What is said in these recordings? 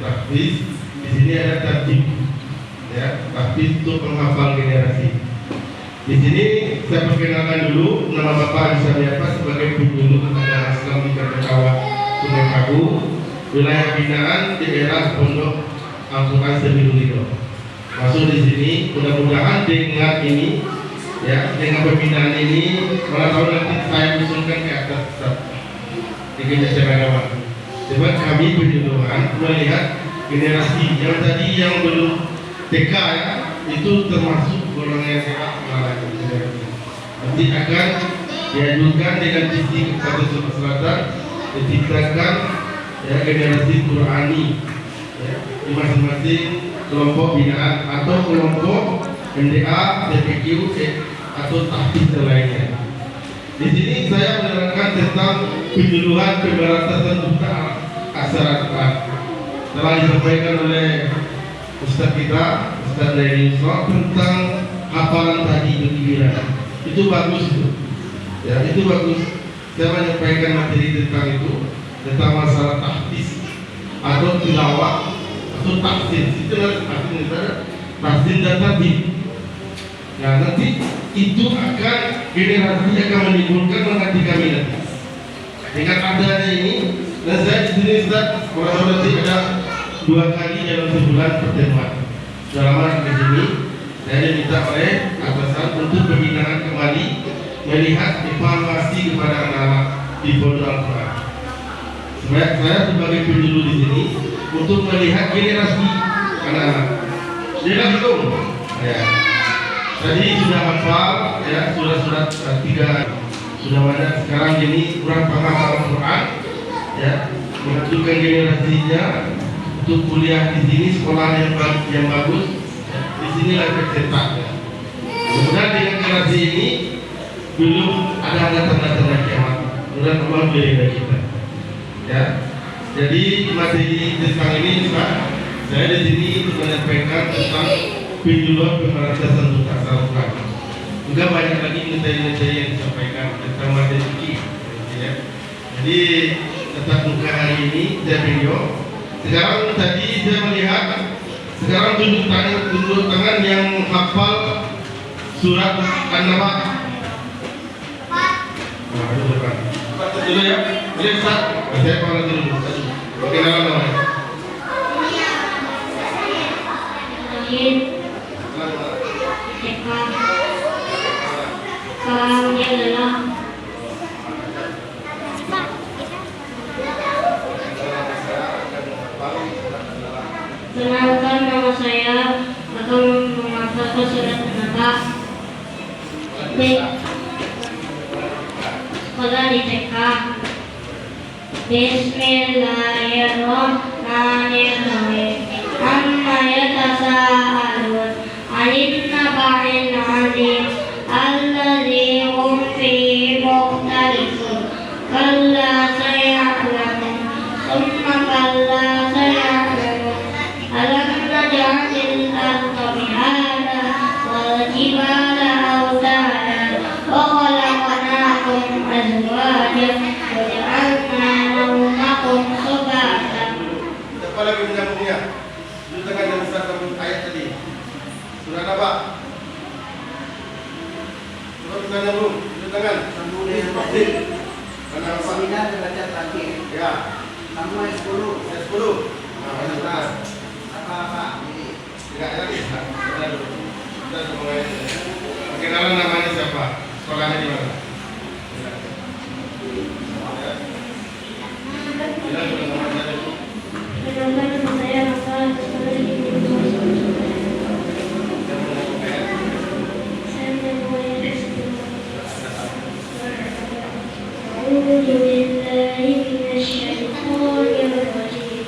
tahfiz. Di sini ada tartib, ya, tahfiz untuk penghafal generasi. Di sini saya perkenalkan dulu nama Bapak Ansari apa sebagai penghulu Kepada Islam di Karbekawah Sungai Kabu, wilayah binaan daerah Pondok Al-Quran Sabilul Hidayah. Masuk di sini, mudah-mudahan dengan ini, ya, dengan pembinaan ini, malah tahun nanti saya usulkan ke atas di Indonesia Agama. Sebab kami penyuluhan melihat generasi yang tadi yang belum TK, ya, itu termasuk golongan yang sehat melalui generasi. Nanti akan diajukan dengan visi kepada Sulawesi Selatan diciptakan, ya, generasi Qurani, ya, di masing-masing kelompok binaan atau kelompok MDA, TPQ atau tahfiz lainnya. Di sini saya menerangkan tentang penyuluhan pemberantasan buta aksara Quran. Telah disampaikan oleh Ustaz kita, Ustaz Laili Yusra, tentang hafalan tadi bergiliran. Itu bagus itu. Ya, itu bagus. Saya menyampaikan materi tentang itu, tentang masalah tahfiz atau tilawah atau tahsin. Itu tahsin tahsin dan tahfiz. Nah, nanti itu akan generasi akan menimbulkan mengerti kami nanti. Dengan adanya ini, dan saya di sini Ustaz, berarti ada 2 kali dalam sebulan pertemuan. Selama di sini, saya diminta oleh atasan untuk pembinaan kembali, melihat evaluasi kepada anak-anak di Pondok Al-Quran. Saya sebagai penjuru di sini untuk melihat generasi anak-anak. Jelas itu, ya. Tadi sudah hafal, ya, surat-surat 3 sudah banyak. Sekarang ini kurang paham Al-Quran, ya, menentukan generasinya untuk kuliah di sini, sekolah yang bagus, ya. Di sinilah tercetak, ya. Kemudian dengan generasi ini belum ada tanda-tanda kiamat. Kemudian Allah beri kita, ya. Jadi materi tentang ini, Pak, saya di sini untuk menyampaikan tentang penjuluhan pemberantasan buta aksara Quran. Juga banyak lagi materi-materi yang disampaikan tentang materi fikih, ya. Jadi tetap muka hari ini saya video. Sekarang tadi saya melihat, sekarang tunjuk tangan yang hafal surat An-Naba. Nah, itu depan. Dulu ya, boleh Ustaz? Saya panggil dulu. Perkenalan namanya. Salamnya adalah Kenalkan, nama saya akan menghafalkan surat An-Naba. Sekolah di TK. Bismillahirrahmanirrahim. Amma yatasaalun 'anil naba'il 'azim alladzi hum fihi mukhtalifun. Kalla saya'lamun, tsumma kalla saya'lamun. Alam naj'alil arda mihada wal jibala awtada wa khalaqnakum azwajan wa ja'alna nawmakum subata. Siapa lagi menyambungnya? Dulu tengah yang besar kamu ayat tadi. Surat apa? Surat besar nyambung. Dulu tangan. Sambung dengan tafsir. Karena apa? Seminar belajar tadi. Ya. Sambung ayat 10. Ayat 10. Nah, ayat 11. Apa-apa? Ini. Tidak lagi. Kita dulu. Kita semua ayat. Perkenalan namanya siapa? Sekolahnya di mana? Bila sudah namanya dulu. Kenalkan, nama saya Rafa. Sekolah di أعوذ بالله من الشيطان الرجيم.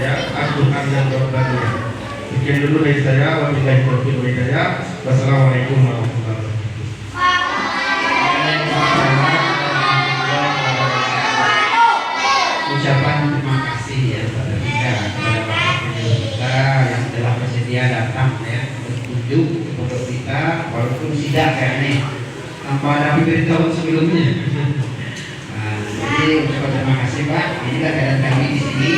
Ya, Al-Quran dan korbannya. Sekian dulu dari saya. Wabillahi taufiq wal hidayah. Wassalamualaikum warahmatullahi wabarakatuh. Ucapan terima kasih ya kepada Bapak kita yang telah bersedia datang ya berkunjung ke pondok kita walaupun tidak kayaknya tanpa ada pemberitahuan sebelumnya. Jadi ucapan terima kasih Pak. Inilah keadaan kami di sini.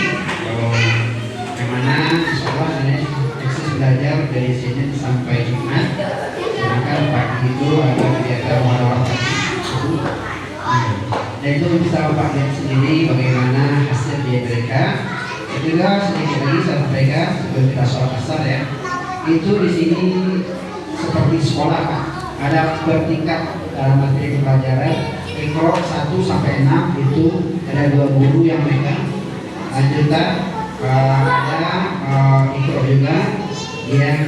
Yang mana insya Allah ini eksis belajar dari Senin sampai Jumat. Sedangkan pagi itu ada kegiatan muhadarah. Dan itu bisa Bapak lihat sendiri bagaimana hasil dia mereka. Juga sedikit lagi saya sampaikan sebelum kita sholat asar ya. Itu di sini seperti sekolah Pak. Ada bertingkat dalam materi pelajaran. Iqra 1 sampai 6 itu ada 2 guru yang megang. Lanjutan ada Iqra juga yang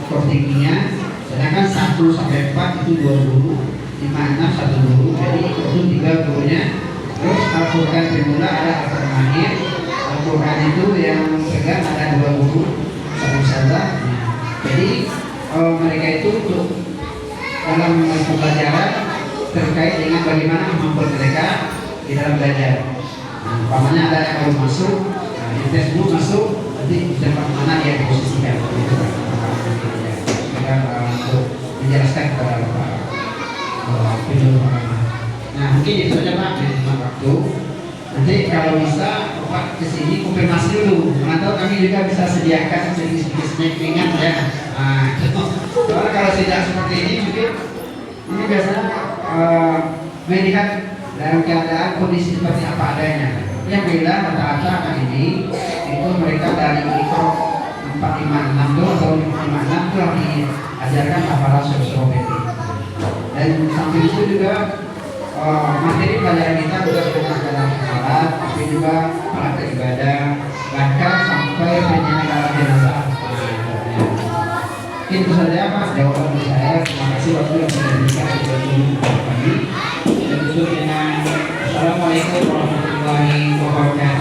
skor tingginya. Sedangkan 1 sampai 4 itu 2 guru. 5, 6, 1 guru. Jadi itu 3 gurunya. Terus Al-Quran Primula ada Al-Quran. Al-Quran itu yang pegang ada 2 guru. Satu-satu. Jadi mereka itu untuk dalam pembelajaran terkait dengan bagaimana kemampuan mereka di dalam belajar. Umpamanya ada yang baru masuk, di Facebook masuk, nanti di tempat mana dia diposisikan. Itu untuk menjelaskan kepada Bapak penyuluh agama. Nah mungkin itu saja Pak di waktu. Nanti kalau bisa Bapak kesini konfirmasi dulu. Atau kami juga bisa sediakan sedikit ringan ya. Soalnya kalau tidak seperti ini mungkin ini biasanya melihat dalam keadaan kondisi seperti apa adanya. Yang bilang rata-rata anak ini itu mereka dari Iqra 456 itu atau 556 itu yang diajarkan hafalan surah-surah. Dan sambil itu juga materi pelajaran kita juga bukan dalam hafalan, tapi juga praktek ibadah, bahkan sampai penyelenggaraan jenazah. Itu saja Pak jawaban dari saya. Terima kasih waktu yang sudah diberikan kepada kami. Dan tutup dengan Assalamualaikum warahmatullahi wabarakatuh.